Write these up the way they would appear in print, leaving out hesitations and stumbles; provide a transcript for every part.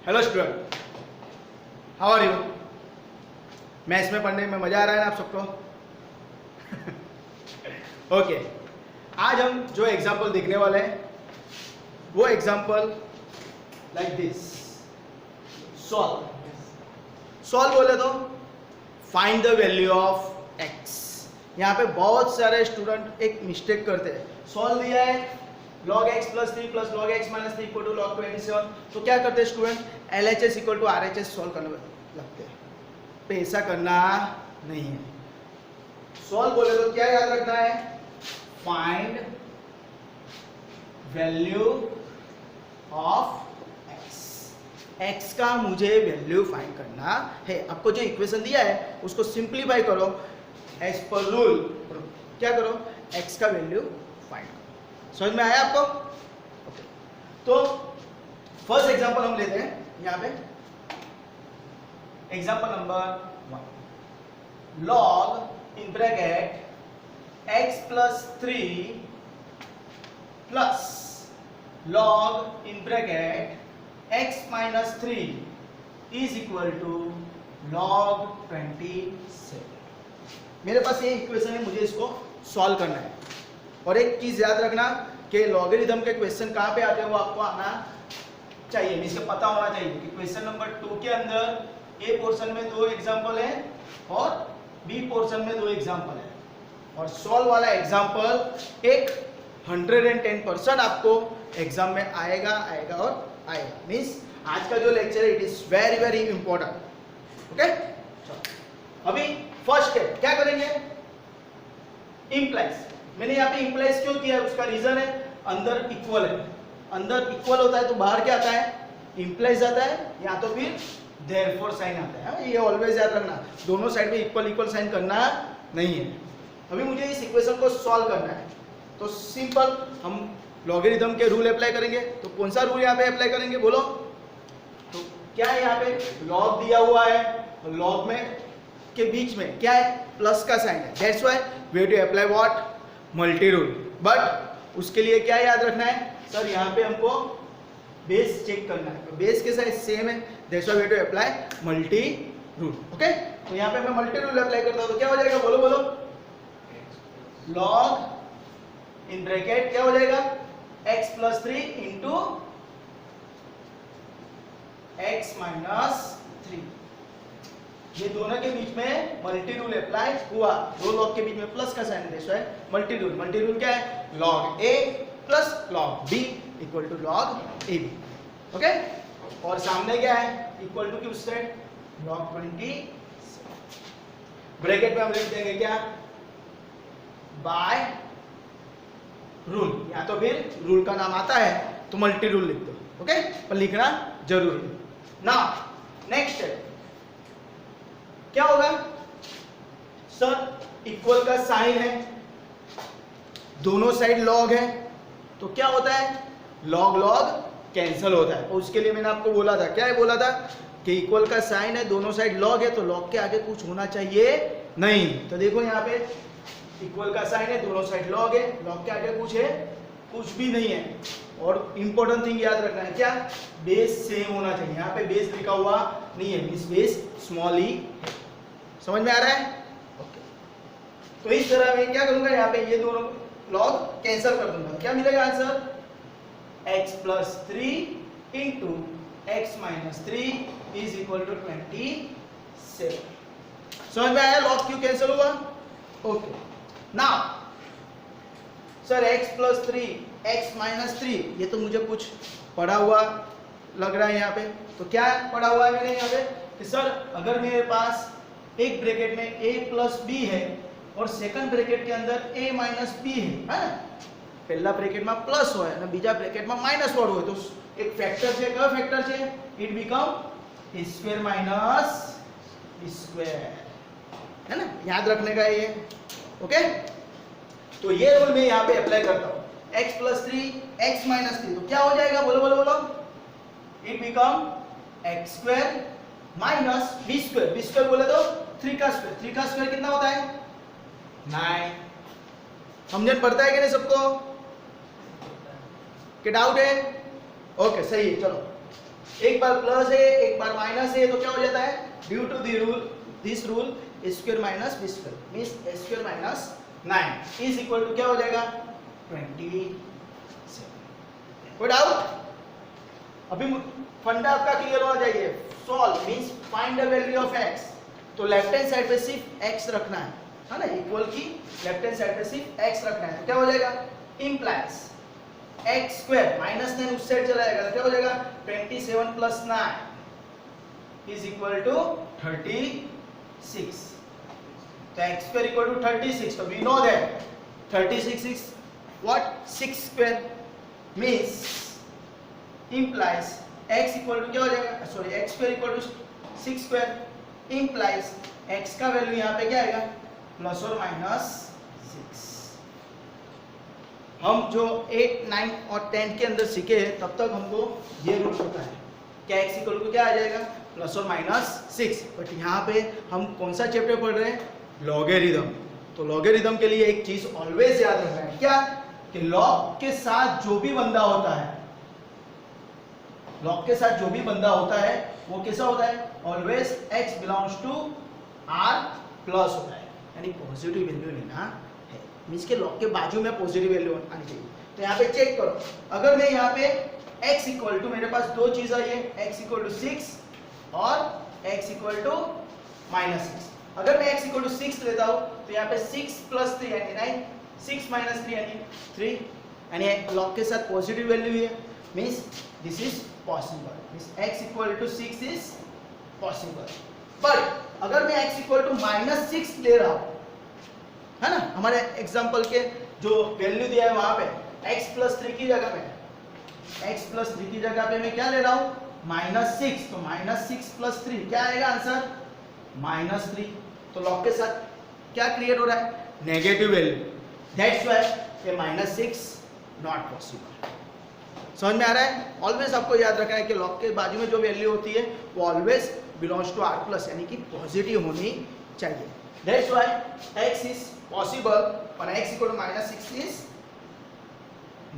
Hello student, how are you. Maths में पढ़ने में मज़ा आ रहा है ना आप सबको? ओके, आज हम जो एग्जाम्पल देखने वाले हैं वो एग्जाम्पल लाइक दिस। सॉल्व बोले तो find the value of x. यहाँ पे बहुत सारे स्टूडेंट एक मिस्टेक करते हैं। सॉल्व दिया है log x plus 3 plus log x minus 3 equal to log 27, तो क्या करते हैं student? LHS equal to RHS solve करने लगते हैं। पे ऐसा करना नहीं है। सॉल्व बोले तो क्या याद रखना है? Find value of x। x का मुझे वैल्यू फाइंड करना है। आपको जो इक्वेशन दिया है उसको सिंप्लीफाई करो एज पर रूल। क्या करो? x का वैल्यू फाइंड करो। समझ में आया आपको? okay. तो फर्स्ट एग्जांपल हम लेते हैं यहां पे। Example number 1, log in bracket x plus 3 plus log in bracket x minus 3 is equal to log 27। मेरे पास ये इक्वेशन है, मुझे इसको सॉल्व करना है। और एक चीज याद रखना कि लॉगरिथम के क्वेश्चन कहाँ पे आते हैं वो आपको आना चाहिए, इसका पता होना चाहिए कि क्वेश्चन नंबर 2 के अंदर ए पोर्शन में 2 एग्जांपल है और बी पोर्शन में 2 एग्जांपल है। और सॉल्व वाला एग्जांपल एक 110% आपको एग्जाम में आएगा और आएगा। मीन्स आज का जो लेक्चर है it is very very important. Okay, अभी फर्स्ट स्टेप क्या करेंगे? इम्प्लाइज। मैंने यहाँ पे इम्प्लाइज क्यों किया है उसका रीजन है, अंदर इक्वल है। अंदर इक्वल होता है तो बाहर क्या आता है? इम्प्लाइज आता है, या तो फिर देयरफॉर साइन आता है। ये ऑलवेज याद रखना, दोनों साइड पे इक्वल साइन करना नहीं है। अभी मुझे इस इक्वेशन को सॉल्व करना है तो सिंपल हम लॉगरिथम के रूल अप्लाई करेंगे। तो कौन सा रूल यहाँ पे अप्लाई करेंगे बोलो? तो क्या है यहाँ पे? लॉग दिया हुआ है, लॉग में के बीच में क्या है? प्लस का साइन है। That's why we have to apply what? Multi rule. But उसके लिए क्या याद रखना है सर? यहाँ पे हमको बेस चेक करना है, तो बेस के साइज सेम है, that's why we have to apply multi rule. Okay, तो यहाँ पे मैं मल्टी रूल अप्लाई करता हूँ तो क्या हो जाएगा? बोलो बोलो। लॉग इन ब्रैकेट क्या हो जाएगा? x plus 3 into x minus 3। ये दोनों के बीच में मल्टी रूल अप्लाई हुआ, दो लॉग के बीच में प्लस का साइन है मल्टी रूल। मल्टी रूल क्या है? Log a plus log b equal to log ab। Okay, और सामने क्या है? इक्वल टू किस साइड? लॉग 20। ब्रैकेट में हम लिख देंगे क्या? बाय रूल, या तो फिर रूल का नाम आता है तो मल्टी रूल लिख दो। ओके, पर लिखना जरूरी है। नाउ नेक्स्ट क्या होगा सर? इक्वल का साइन है, दोनों साइड लॉग है, तो क्या होता है? लॉग लॉग कैंसिल होता है। और उसके लिए मैंने आपको बोला था, क्या है बोला था? कि इक्वल का साइन है, दोनों साइड लॉग है, तो लॉग के आगे कुछ होना चाहिए नहीं। तो देखो यहाँ पे इक्वल का साइन है, दोनों साइड लॉग है, लॉग के आगे कुछ है? कुछ भी नहीं है। और इंपॉर्टेंट थिंग याद रखना है क्या? बेस सेम होना चाहिए। यहाँ पे बेस लिखा हुआ नहीं है, मींस बेस स्मॉल ही है। समझ में आ रहा है? ओके, तो इस तरह मैं क्या करूंगा? यहाँ पे ये दोनों लॉग कैंसिल कर दूंगा। क्या मिलेगा answer? x plus 3 into x minus 3 is equal to 27। समझ में आया लॉग क्यों कैंसिल हुआ? Okay, now sir x plus 3 x minus 3, ये तो मुझे कुछ पढ़ा हुआ लग रहा है यहाँ पे। तो क्या पढ़ा हुआ है मैंने यहाँ पे कि सर अगर मेरे पास एक ब्रैकेट में a प्लस बी है और सेकंड ब्रैकेट के अंदर a माइनस बी है ना? पहला ब्रैकेट में प्लस हो है, बीजा ब्रैकेट में माइनस वाળું હોય, तो एक फैक्टर છે, કયો ફેક્ટર છે? It become square minus square, है ना? याद रखने का ये। ओके, तो ये रूल मैं यहाँ पे अप्लाई करता हूँ। x प्लस 3 एक्स माइनस 3, तो क्या हो जाएगा? बोलो बोलो बोलो। It become x square minus b square. B square बोले तो 3 का स्क्वायर। 3 का स्क्वायर कितना होता है? 9। समझन पड़ता है कि नहीं सबको? कि डाउट है? ओके, सही है। चलो एक बार प्लस है एक बार माइनस है तो क्या हो जाता है, due to this rule a square minus b square means a square minus 9 is equal to क्या हो जाएगा 27। कोई डाउट? अभी फंडा आपका क्लियर होना चाहिए। Solve means find the value of x, तो लेफ्ट हैंड साइड पे सिर्फ x रखना है ना, इक्वल की लेफ्ट हैंड साइड पे सिर्फ x रखना है तो क्या हो जाएगा, इंप्लाइज x स्क्वायर माइनस 9 उस साइड चला जाएगा तो क्या हो जाएगा 27 प्लस 9 इज इक्वल टू 36। तो x square equal to 36, so we know that 36 is what 6 square means implies x equal to क्या हो जाएगा, sorry x square equal to 6 square implies x का वैल्यू यहाँ पे क्या आएगा प्लस और माइनस 6। हम जो 8, 9 और 10 के अंदर सीखे हैं तब तक हमको ये रूल पता है क्या x इक्वल टू क्या आ जाएगा प्लस और माइनस 6। बट यहाँ पे हम कौन सा चैप्टर पढ़ रहे हैं, लॉगरिथम। तो लॉगरिथम के लिए एक चीज ऑलवेज याद रखना है क्या, कि लॉग के साथ जो भी बंदा होता है, लॉग के साथ जो भी बंदा होता है वो कैसा होता है, always x belongs to r plus होता है, यानी पॉजिटिव वैल्यू लेना है। मींस के लॉग के बाजू में पॉजिटिव वैल्यू आनी चाहिए। तो यहाँ पे चेक करो, अगर मैं यहाँ पे x इक्वल टू, मेरे पास दो चीज आई है, x इक्वल टू 6 और x इक्वल टू माइनस 6। अगर मैं x इक्वल टू 6 लेता हूँ तो यहाँ पे 6 प्लस 3 यानी 9, 6 माइनस 3 यानी 3, यानी लॉग के साथ पॉजिटिव वैल्यू है, means this is possible, means x equal to 6 is possible. But अगर मैं x इक्वल टू माइनस 6 ले रहा हूँ, है ना, हमारे एग्जाम्पल के जो वैल्यू दिया है वहां पे x प्लस 3 की जगह पे, x प्लस 3 की जगह पे मैं क्या ले रहा हूँ माइनस 6, तो माइनस 6 प्लस 3 क्या आएगा आंसर माइनस 3। तो लॉग के साथ क्या क्रिएट हो रहा है, नेगेटिव वैल्यू, दैट्स व्हाई ये माइनस 6 नॉट पॉसिबल। समझ में आ रहा है? ऑलवेज आपको याद रखना है कि लॉग के बाजू में जो वैल्यू होती है वो always belongs to r plus, यानी कि पॉजिटिव होनी चाहिए। That's why x is possible और x equal to minus 6 is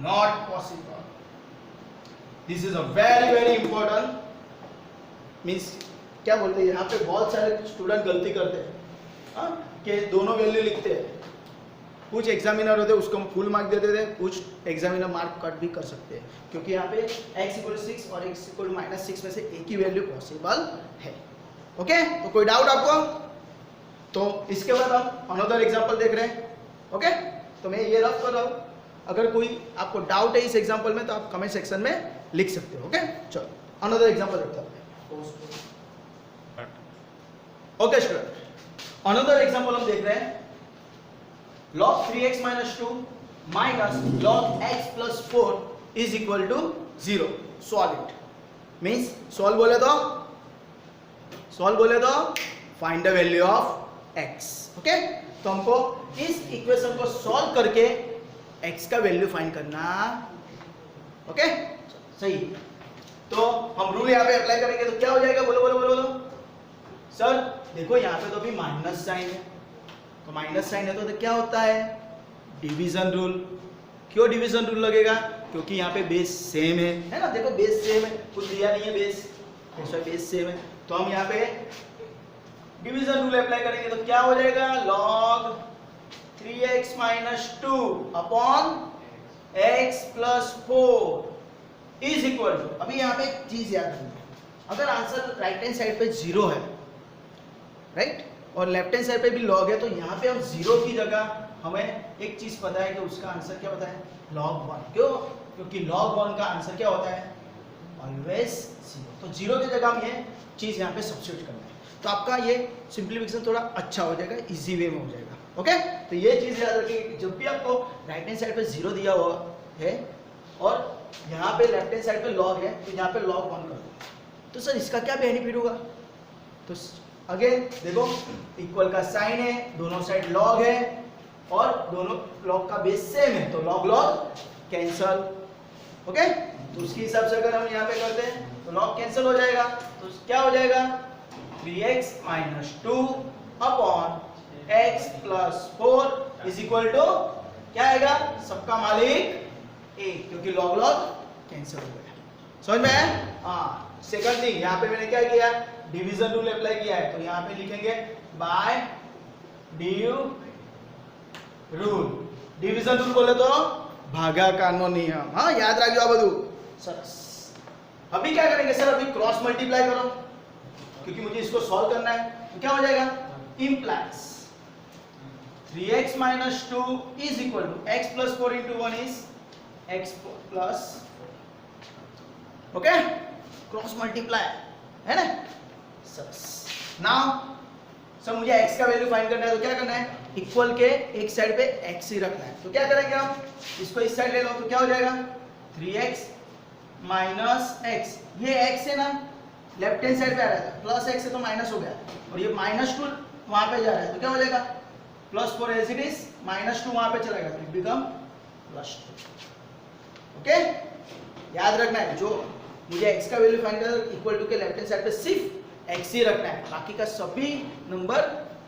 not possible. This is a very very important, means क्या बोलते हैं, यहाँ पे बहुत सारे स्टूडेंट गलती करते हैं कि दोनों वैल्यू लिखते हैं। कुछ एग्जामिनर होते हैं उसको हम फुल मार्क दे देते हैं, कुछ एग्जामिनर मार्क कट भी कर सकते हैं, क्योंकि यहाँ पे x इक्वल टू 6 और x इक्वल टू माइनस 6 में से एक ही वैल्यू पॉसिबल है। ओके, तो कोई डाउट आपको? तो इसके बाद हम अनदर एग्जाम्पल देख रहे हैं। ओके, तो मैं ये रफ कर रहा हूँ, अगर कोई आपको डाउट है इस एग्जाम्पल में तो आप कमेंट सेक्शन में लिख सकते हो। ओके, चलो अनदर एग्जाम्पल देखते हैं। ओके स्टूडेंट, अनदर एग्जाम्पल हम देख रहे हैं, log 3x minus 2 minus log x plus 4 is equal to 0. Solve it. Means solve बोले तो find the value of x. Okay? तो हमको इस इक्वेशन को सॉल्व करके x का वैल्यू फाइंड करना। ओके, सही। तो हम रूल यहाँ पे अप्लाई करेंगे तो क्या हो जाएगा, बोलो बोलो बोलो बोलो सर। देखो यहाँ पे तो अभी माइनस साइन है, तो माइनस साइन है तो क्या होता है, डिवीजन रूल। क्यों डिवीजन रूल लगेगा, क्योंकि यहाँ पे बेस सेम है ना, देखो बेस सेम है, कुछ दिया नहीं है बेस, बेस सेम है, तो हम यहाँ पे डिवीजन रूल अप्लाई करेंगे तो क्या हो जाएगा, log 3x minus 2 upon x plus 4 is equal to, अभी यहाँ पे एक चीज याद रखना, अगर आंसर राइट हैंड साइड पे 0 है, राइट, और लेफ्ट हैंड साइड पे भी लॉग है, तो यहाँ पे हम 0 की जगह हमें एक चीज पता है कि उसका आंसर क्या होता है, log 1। क्यों, क्योंकि log 1 का आंसर क्या होता है, ऑलवेज 0। तो 0 की जगह हम ये चीज यहाँ पे सब्स्टिट्यूट करना है, तो आपका ये सिंप्लीफिकेशन थोड़ा अच्छा हो जाएगा, इजी वे में हो जाएगा। ओके, तो ये चीज याद रखिए, जब भी आपको राइट हैंड साइड पे 0 दिया हुआ है और यहाँ पे लेफ्ट हैंड साइड पे log है, तो यहाँ पे log 1 कर दो, तो सर इसका क्या बेनिफिट होगा, तो अगेन देखो इक्वल का साइन है, दोनों साइड लॉग है और दोनों लॉग का बेस सेम है, तो लॉग लॉग कैंसल। ओके, तो उसके हिसाब से अगर हम यहाँ पे करते हैं तो लॉग कैंसिल हो जाएगा, तो क्या हो जाएगा 3x minus 2 upon x plus 4 is equal to क्या आएगा, सबका मालिक 1, क्योंकि लॉग लॉग कैंसिल हो गया। समझ में? हाँ, सेकंड थिंग, यहाँ पे मैंने क्या किया, डिवीजन रूल अप्लाई किया है, तो यहाँ पे लिखेंगे by div rule. Division rule बोले तो भागाकारનો નિયમ। हाँ, याद रखियो आ બધું। सरस। अभी क्या करेंगे सर, अभी क्रॉस मल्टीप्लाई करो, क्योंकि मुझे इसको सॉल्व करना है। तो क्या हो जाएगा, implies 3x minus 2 is equal to x plus 4 into 1 is x plus, okay, cross multiply है ना। नाउ सर मुझे x का वैल्यू फाइंड करना है, तो क्या करना है, इक्वल के एक साइड पे x ही रखना है। तो क्या करेंगे हम, इसको इस साइड ले लो, तो क्या हो जाएगा 3x माइनस x, ये x है ना, लेफ्ट हैंड साइड पे आ रहा है, प्लस x है तो माइनस हो गया, और ये -2 वहां पे जा रहा है, तो क्या हो जाएगा +4 एज इट इज, -2 वहां पे चला गया, तो इट बिकम +2। ओके, याद रखना है, जो मुझे x का वैल्यू फाइंड करना है, इक्वल टू के लेफ्ट हैंड साइड पे सिर्फ x ही रखना है, बाकी का सभी नंबर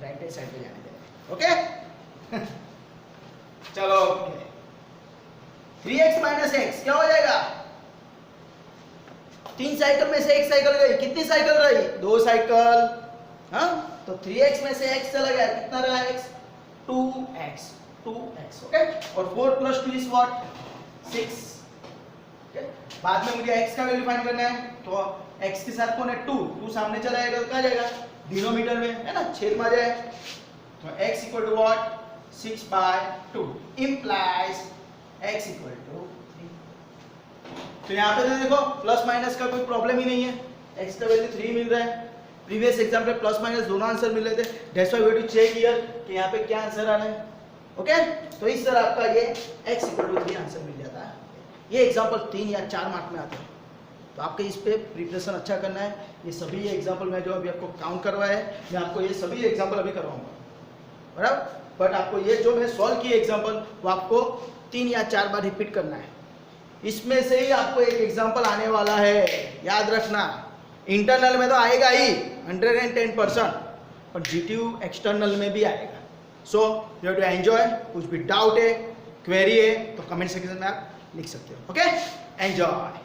राइट हैंड साइड पे जाने देना। ओके चलो, 3x माइनस x क्या हो जाएगा, 3 साइकिल में से एक साइकिल गई, कितनी साइकिल रही, 2 साइकिल। हाँ, तो 3x में से x चला गया, कितना रहा x, 2x। ओके, और 4 + 2 इज व्हाट, 6। ओके, बाद में मुझे x का वैल्यू फाइंड करना है, तो x के साथ कौन है, 2 सामने चला जाएगा, तो कहाँ जाएगा, डिनोमिनेटर में है ना, छेद में आ जाए, तो x equal to what, 6/2 implies x equal to 3। तो यहाँ पे तो देखो प्लस माइनस का कोई प्रॉब्लम ही नहीं है, x का वैल्यू 3 मिल रहा है। प्रीवियस एग्जाम पे प्लस माइनस दोनों आंसर मिल रहे थे, that's why we have to check here कि यहाँ पे क्या आंसर आ रहा है। ओके, तो इस तरह आपका ये x इक्वल टू 3 आंसर मिल जाता है। ये एग्जाम्पल 3 या 4 मार्क में आते हैं, तो आपके इस पे प्रिपरेशन अच्छा करना है। ये सभी एग्जाम्पल मैं जो अभी आपको काउंट करवाया है, मैं आपको ये सभी एग्जाम्पल अभी करवाऊंगा, बराबर। बट आपको ये जो मैं सॉल्व किए एग्जाम्पल, वो आपको 3 या 4 बार रिपीट करना है। इसमें से ही आपको एक एग्जाम्पल आने वाला है, याद रखना। इंटरनल में तो आएगा ही 110%, और जीटीयू एक्सटर्नल में भी आएगा। So you have to enjoy. कुछ भी डाउट है, क्वेरी है, तो कमेंट सेक्शन में आप लिख सकते हो। Okay, enjoy.